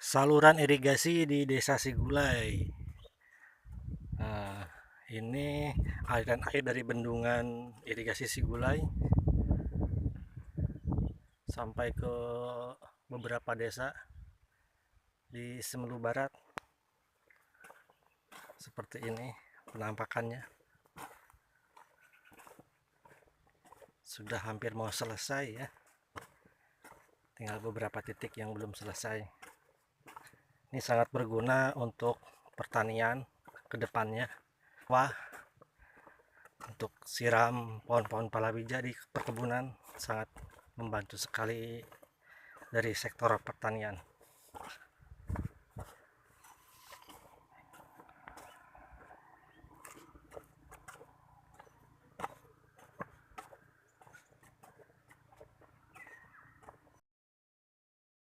Saluran irigasi di Desa Sigulai. Nah, ini aliran air dari bendungan irigasi Sigulai sampai ke beberapa desa di Semelu Barat. Seperti ini penampakannya. Sudah hampir mau selesai ya. Tinggal beberapa titik yang belum selesai. Ini sangat berguna untuk pertanian ke depannya. Wah, untuk siram pohon-pohon palawija di perkebunan sangat membantu sekali dari sektor pertanian.